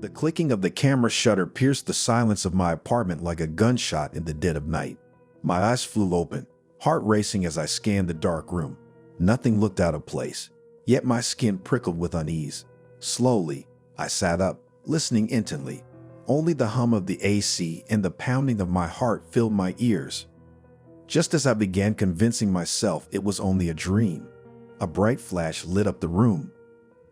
The clicking of the camera shutter pierced the silence of my apartment like a gunshot in the dead of night. My eyes flew open, heart racing as I scanned the dark room. Nothing looked out of place, yet my skin prickled with unease. Slowly, I sat up, listening intently. Only the hum of the AC and the pounding of my heart filled my ears. Just as I began convincing myself it was only a dream, a bright flash lit up the room.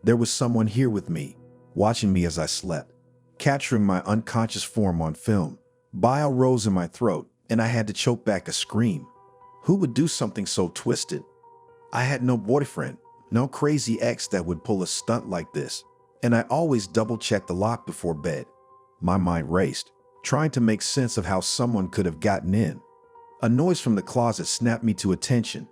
There was someone here with me, watching me as I slept, capturing my unconscious form on film. Bile rose in my throat, and I had to choke back a scream. Who would do something so twisted? I had no boyfriend, no crazy ex that would pull a stunt like this, and I always double-checked the lock before bed. My mind raced, trying to make sense of how someone could have gotten in. A noise from the closet snapped me to attention.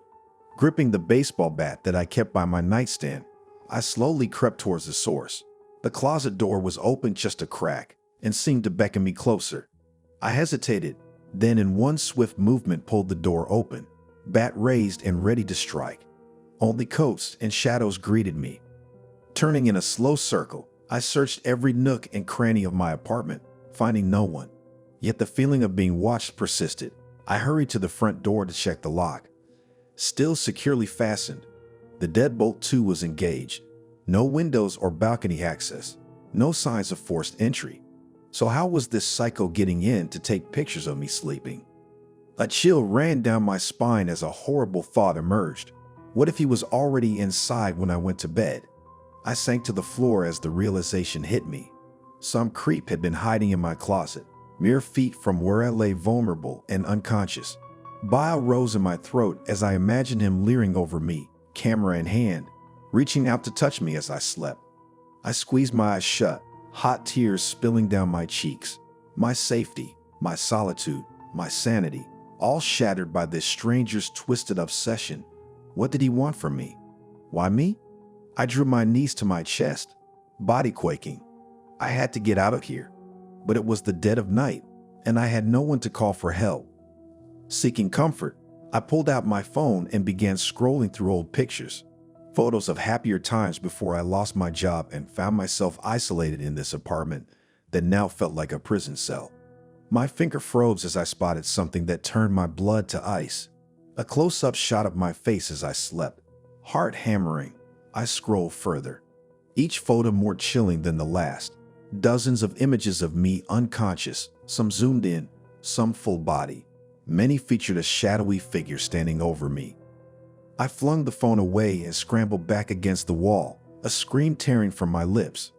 Gripping the baseball bat that I kept by my nightstand, I slowly crept towards the source. The closet door was open just a crack and seemed to beckon me closer. I hesitated, then in one swift movement pulled the door open, bat raised and ready to strike. Only coats and shadows greeted me. Turning in a slow circle, I searched every nook and cranny of my apartment, finding no one. Yet the feeling of being watched persisted. I hurried to the front door to check the lock. Still securely fastened. The deadbolt too was engaged. No windows or balcony access. No signs of forced entry. So how was this psycho getting in to take pictures of me sleeping? A chill ran down my spine as a horrible thought emerged. What if he was already inside when I went to bed? I sank to the floor as the realization hit me. Some creep had been hiding in my closet, mere feet from where I lay vulnerable and unconscious. Bile rose in my throat as I imagined him leering over me, camera in hand, reaching out to touch me as I slept. I squeezed my eyes shut, hot tears spilling down my cheeks. My safety, my solitude, my sanity, all shattered by this stranger's twisted obsession. What did he want from me? Why me? I drew my knees to my chest, body quaking. I had to get out of here. But it was the dead of night, and I had no one to call for help. Seeking comfort, I pulled out my phone and began scrolling through old pictures, photos of happier times before I lost my job and found myself isolated in this apartment that now felt like a prison cell. My finger froze as I spotted something that turned my blood to ice. A close-up shot of my face as I slept. Heart hammering, I scrolled further. Each photo more chilling than the last. Dozens of images of me unconscious, some zoomed in, some full body. Many featured a shadowy figure standing over me. I flung the phone away and scrambled back against the wall, a scream tearing from my lips.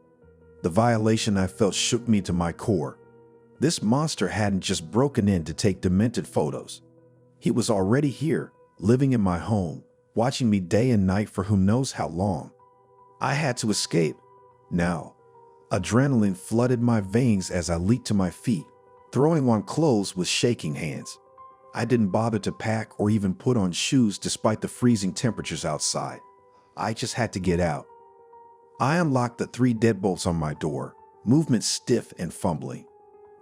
The violation I felt shook me to my core. This monster hadn't just broken in to take demented photos. He was already here, living in my home, watching me day and night for who knows how long. I had to escape. Now, adrenaline flooded my veins as I leaped to my feet, throwing on clothes with shaking hands. I didn't bother to pack or even put on shoes despite the freezing temperatures outside. I just had to get out. I unlocked the 3 deadbolts on my door, movement stiff and fumbling.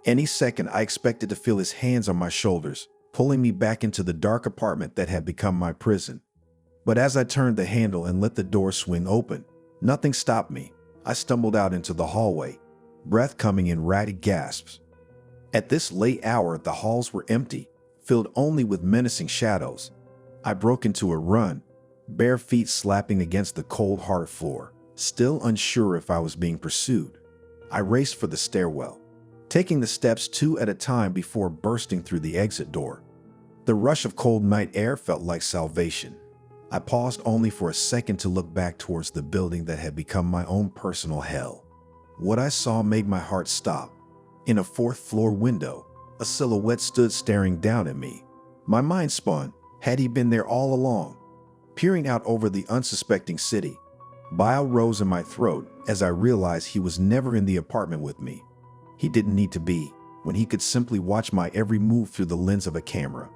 Any second I expected to feel his hands on my shoulders, pulling me back into the dark apartment that had become my prison. But as I turned the handle and let the door swing open, nothing stopped me. I stumbled out into the hallway, breath coming in ratty gasps. At this late hour, the halls were empty, filled only with menacing shadows. I broke into a run, bare feet slapping against the cold, hard floor, still unsure if I was being pursued. I raced for the stairwell, taking the steps 2 at a time before bursting through the exit door. The rush of cold night air felt like salvation. I paused only for a second to look back towards the building that had become my own personal hell. What I saw made my heart stop. In a 4th-floor window, a silhouette stood staring down at me. My mind spun. Had he been there all along? Peering out over the unsuspecting city, bile rose in my throat as I realized he was never in the apartment with me. He didn't need to be, when he could simply watch my every move through the lens of a camera.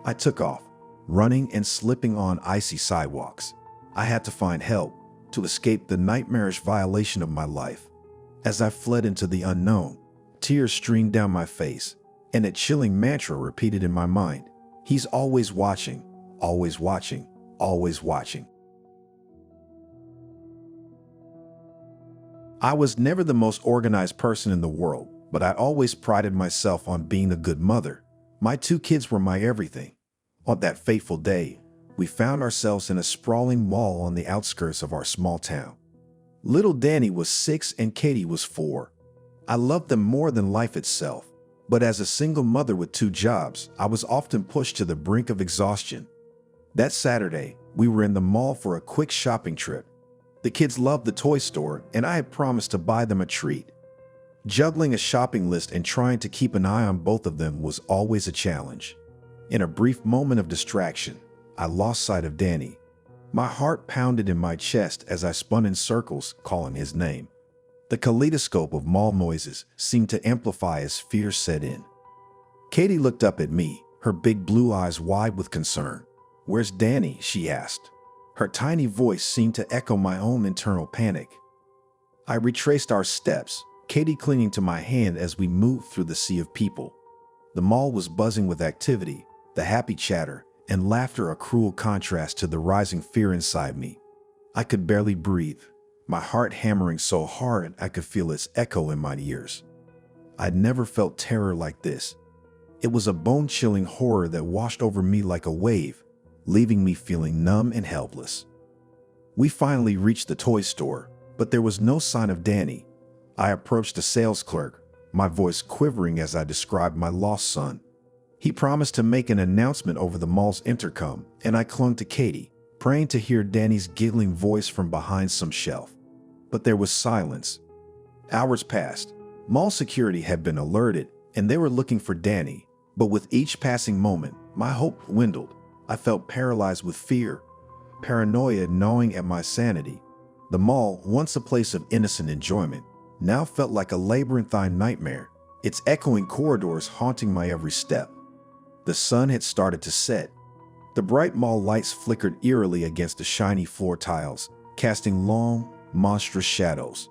I took off, running and slipping on icy sidewalks. I had to find help to escape the nightmarish violation of my life. As I fled into the unknown, tears streamed down my face, and a chilling mantra repeated in my mind. He's always watching, always watching, always watching. I was never the most organized person in the world, but I always prided myself on being a good mother. My 2 kids were my everything. On that fateful day, we found ourselves in a sprawling mall on the outskirts of our small town. Little Danny was 6 and Katie was 4. I loved them more than life itself, but as a single mother with 2 jobs, I was often pushed to the brink of exhaustion. That Saturday, we were in the mall for a quick shopping trip. The kids loved the toy store, and I had promised to buy them a treat. Juggling a shopping list and trying to keep an eye on both of them was always a challenge. In a brief moment of distraction, I lost sight of Danny. My heart pounded in my chest as I spun in circles, calling his name. The kaleidoscope of mall noises seemed to amplify as fear set in. Katie looked up at me, her big blue eyes wide with concern. "Where's Danny?" she asked. Her tiny voice seemed to echo my own internal panic. I retraced our steps, Katie clinging to my hand as we moved through the sea of people. The mall was buzzing with activity, the happy chatter, and laughter a cruel contrast to the rising fear inside me. I could barely breathe, my heart hammering so hard I could feel its echo in my ears. I'd never felt terror like this. It was a bone-chilling horror that washed over me like a wave, leaving me feeling numb and helpless. We finally reached the toy store, but there was no sign of Danny. I approached the sales clerk, my voice quivering as I described my lost son. He promised to make an announcement over the mall's intercom, and I clung to Katie, praying to hear Danny's giggling voice from behind some shelf. But there was silence. Hours passed. Mall security had been alerted, and they were looking for Danny. But with each passing moment, my hope dwindled. I felt paralyzed with fear, paranoia gnawing at my sanity. The mall, once a place of innocent enjoyment, now felt like a labyrinthine nightmare, its echoing corridors haunting my every step. The sun had started to set. The bright mall lights flickered eerily against the shiny floor tiles, casting long, monstrous shadows.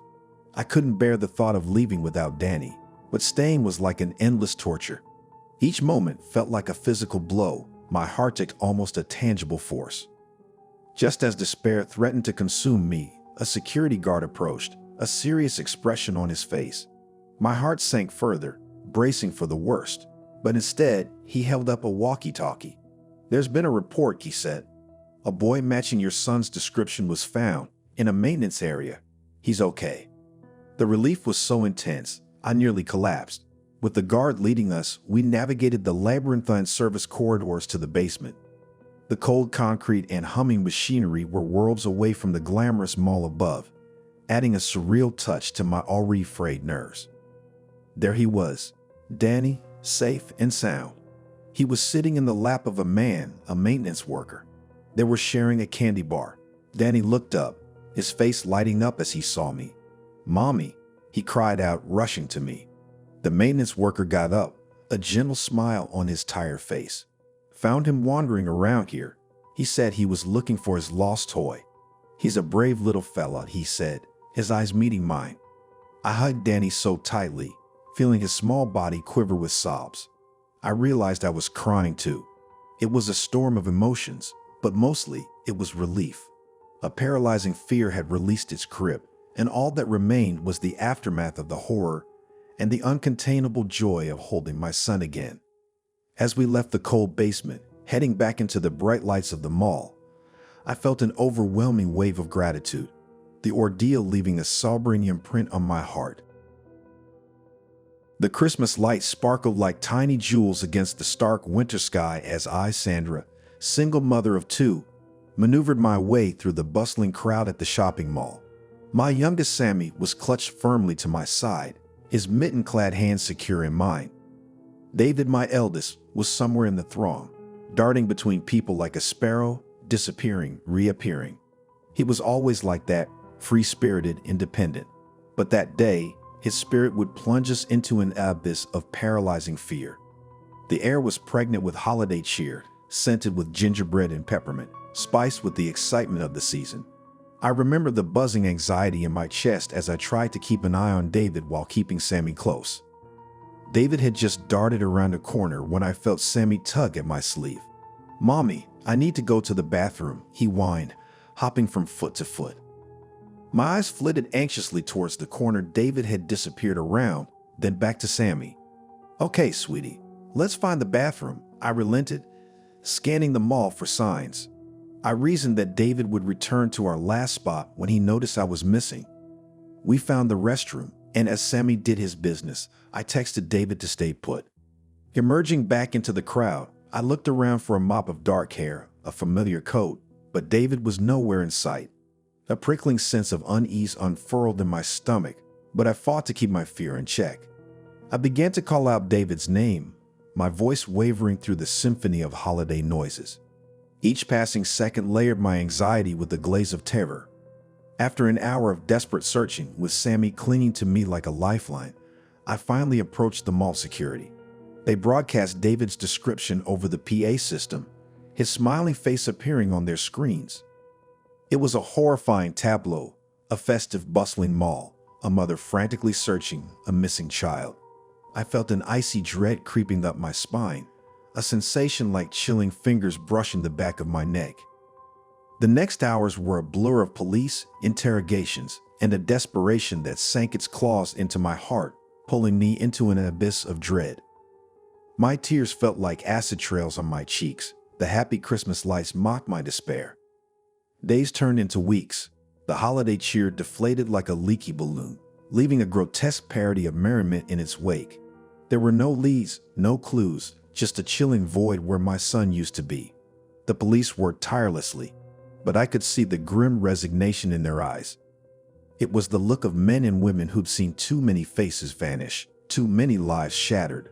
I couldn't bear the thought of leaving without Danny, but staying was like an endless torture. Each moment felt like a physical blow, my heart took almost a tangible force. Just as despair threatened to consume me, a security guard approached, a serious expression on his face. My heart sank further, bracing for the worst, but instead, he held up a walkie-talkie. "There's been a report," he said. "A boy matching your son's description was found in a maintenance area. He's okay." The relief was so intense, I nearly collapsed. With the guard leading us, we navigated the labyrinthine service corridors to the basement. The cold concrete and humming machinery were worlds away from the glamorous mall above, adding a surreal touch to my already frayed nerves. There he was, Danny, safe and sound. He was sitting in the lap of a man, a maintenance worker. They were sharing a candy bar. Danny looked up, his face lighting up as he saw me. "Mommy," he cried out, rushing to me. The maintenance worker got up, a gentle smile on his tired face. "Found him wandering around here. He said he was looking for his lost toy." "He's a brave little fella," he said, his eyes meeting mine. I hugged Danny so tightly, feeling his small body quiver with sobs. I realized I was crying too. It was a storm of emotions, but mostly it was relief. A paralyzing fear had released its grip, and all that remained was the aftermath of the horror and the uncontainable joy of holding my son again. As we left the cold basement, heading back into the bright lights of the mall, I felt an overwhelming wave of gratitude, the ordeal leaving a sobering imprint on my heart. The Christmas lights sparkled like tiny jewels against the stark winter sky as I, Sandra, single mother of 2, maneuvered my way through the bustling crowd at the shopping mall. My youngest Sammy was clutched firmly to my side, his mitten-clad hands secure in mine. David, my eldest, was somewhere in the throng, darting between people like a sparrow, disappearing, reappearing. He was always like that, free-spirited, independent. But that day, his spirit would plunge us into an abyss of paralyzing fear. The air was pregnant with holiday cheer, scented with gingerbread and peppermint, spiced with the excitement of the season. I remember the buzzing anxiety in my chest as I tried to keep an eye on David while keeping Sammy close. David had just darted around a corner when I felt Sammy tug at my sleeve. "Mommy, I need to go to the bathroom," he whined, hopping from foot to foot. My eyes flitted anxiously towards the corner David had disappeared around, then back to Sammy. "Okay, sweetie, let's find the bathroom," I relented, scanning the mall for signs. I reasoned that David would return to our last spot when he noticed I was missing. We found the restroom, and as Sammy did his business, I texted David to stay put. Emerging back into the crowd, I looked around for a mop of dark hair, a familiar coat, but David was nowhere in sight. A prickling sense of unease unfurled in my stomach, but I fought to keep my fear in check. I began to call out David's name, my voice wavering through the symphony of holiday noises. Each passing second layered my anxiety with a glaze of terror. After an hour of desperate searching, with Sammy clinging to me like a lifeline, I finally approached the mall security. They broadcast David's description over the PA system, his smiling face appearing on their screens. It was a horrifying tableau, a festive, bustling mall, a mother frantically searching a missing child. I felt an icy dread creeping up my spine, a sensation like chilling fingers brushing the back of my neck. The next hours were a blur of police, interrogations, and a desperation that sank its claws into my heart, pulling me into an abyss of dread. My tears felt like acid trails on my cheeks. The happy Christmas lights mocked my despair. Days turned into weeks. The holiday cheer deflated like a leaky balloon, leaving a grotesque parody of merriment in its wake. There were no leads, no clues, just a chilling void where my son used to be. The police worked tirelessly, but I could see the grim resignation in their eyes. It was the look of men and women who'd seen too many faces vanish, too many lives shattered.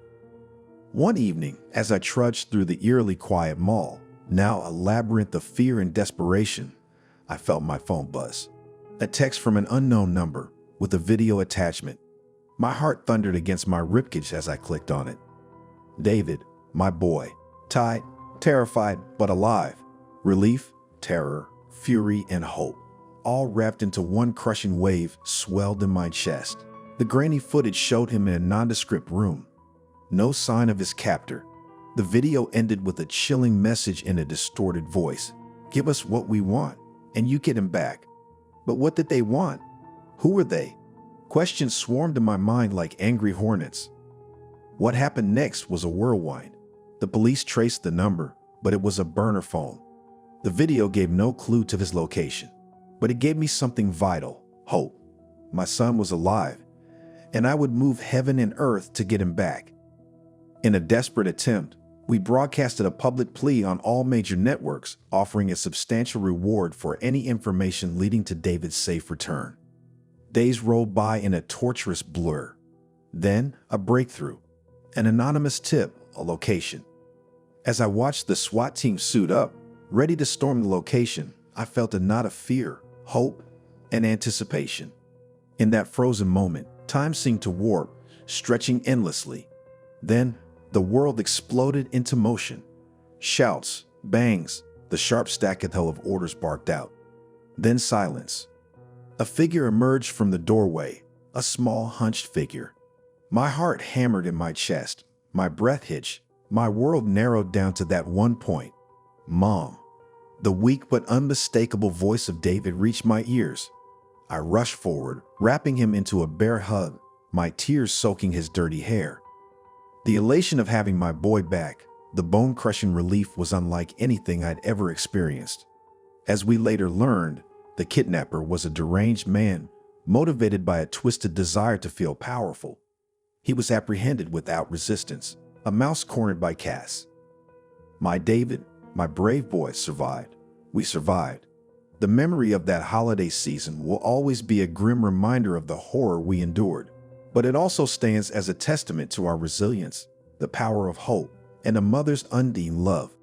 One evening, as I trudged through the eerily quiet mall, now a labyrinth of fear and desperation, I felt my phone buzz. A text from an unknown number with a video attachment. My heart thundered against my ribcage as I clicked on it. David, my boy, tied, terrified, but alive. Relief, terror, fury, and hope, all wrapped into one crushing wave, swelled in my chest. The grainy footage showed him in a nondescript room. No sign of his captor. The video ended with a chilling message in a distorted voice. "Give us what we want, and you get him back." But what did they want? Who were they? Questions swarmed in my mind like angry hornets. What happened next was a whirlwind. The police traced the number, but it was a burner phone. The video gave no clue to his location, but it gave me something vital: hope. My son was alive, and I would move heaven and earth to get him back. In a desperate attempt, we broadcasted a public plea on all major networks, offering a substantial reward for any information leading to David's safe return. Days rolled by in a torturous blur. Then, a breakthrough. An anonymous tip, a location. As I watched the SWAT team suit up, ready to storm the location, I felt a knot of fear, hope, and anticipation. In that frozen moment, time seemed to warp, stretching endlessly. Then, the world exploded into motion. Shouts, bangs, the sharp staccato of orders barked out. Then silence. A figure emerged from the doorway, a small, hunched figure. My heart hammered in my chest, my breath hitched, my world narrowed down to that one point. Mom. The weak but unmistakable voice of David reached my ears. I rushed forward, wrapping him into a bear hug, my tears soaking his dirty hair. The elation of having my boy back, the bone-crushing relief was unlike anything I'd ever experienced. As we later learned, the kidnapper was a deranged man, motivated by a twisted desire to feel powerful. He was apprehended without resistance, a mouse cornered by Cass. My David, my brave boy, survived. We survived. The memory of that holiday season will always be a grim reminder of the horror we endured. But it also stands as a testament to our resilience, the power of hope, and a mother's undying love.